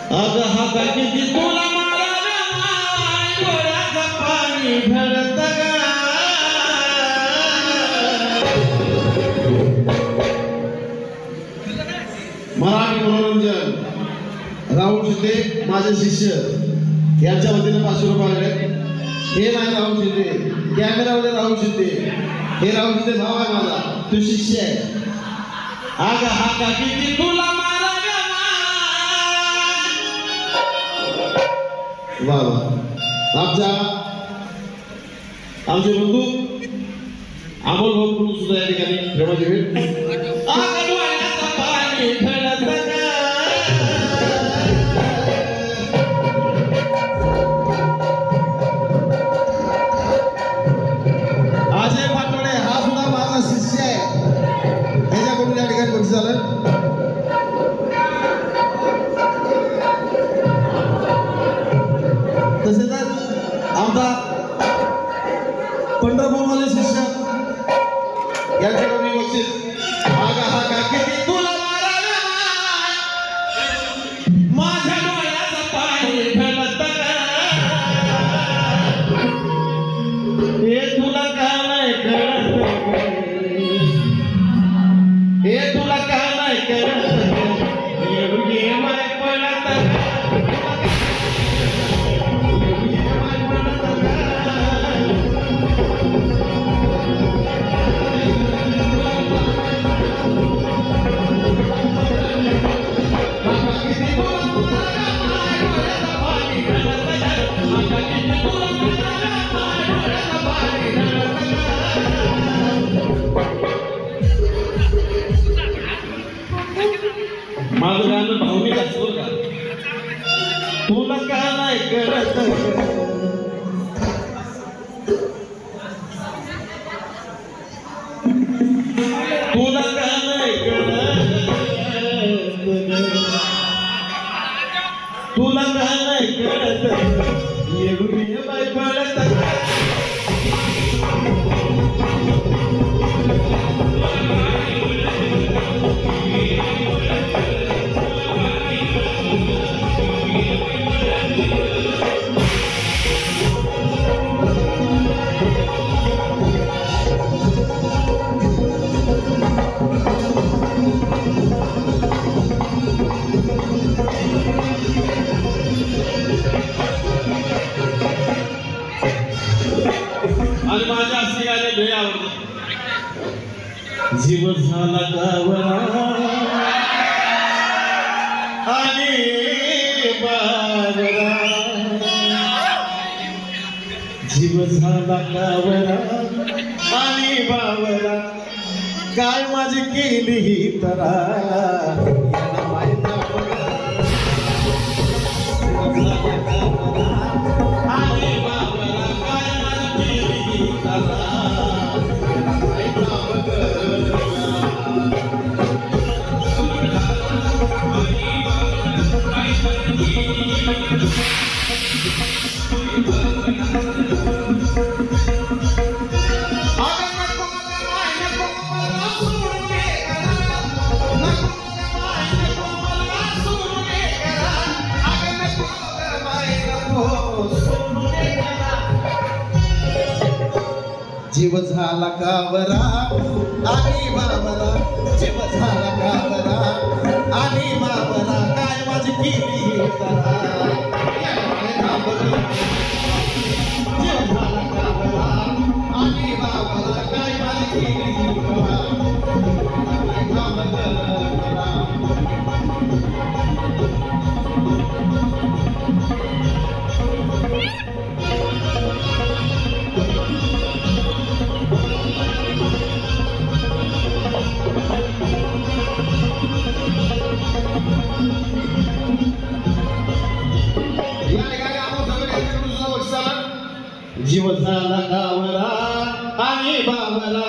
अग हा किती तुला मारा डोळ्याचं पाणी ढळत मराठी मनोरंजन राहुल शिंदे माझे शिष्य यांच्या वतीने 500 रुपये आले. हे नाही राहुल शिंदे, कॅमेरामध्ये राहुल शिंदे, हे राहुल शिंदे भाव आहे माझा, तू शिष्य आहे. अग हा किती तुला मारा वा वा. आमचे बंधू अमोल भाऊ सुद्धा या ठिकाणी प्रेमाची भेट. अजय पाटोळे हा सुद्धा माझा शिष्य आहे, त्याच्याकडून या ठिकाणी बक्षीस झालं. तसे तर आमचा पंढरपूरमध्ये शिष्य यांच्याकडून बक्षीस. हा किती तुला माझ्या डोळ्याचं पाणी ढळत हे तुला का नाही कळत, हे तुला का नाही कळत एवढी माय पडत माझं गाणं भावनिक असतो का तुला का नाही कळत, तुला का नाही कळत, तुला का नाही कळत एवढी बाई पडत आणि माझ्या असे गाणे लय आवडते. जीव झाला गावरा आणि बावरा, जीव झाला गावरा आणि बावरा, काय माझी केली ही तरा जीव झाला कावरा आणि बाबरा, जीव झाला कावरा आणि बाबरा, काय माझी केली तरा जीव झाला कावरा आणि बाबरा, काय माझी केली जीव झाला गावरा आणि बाबरा,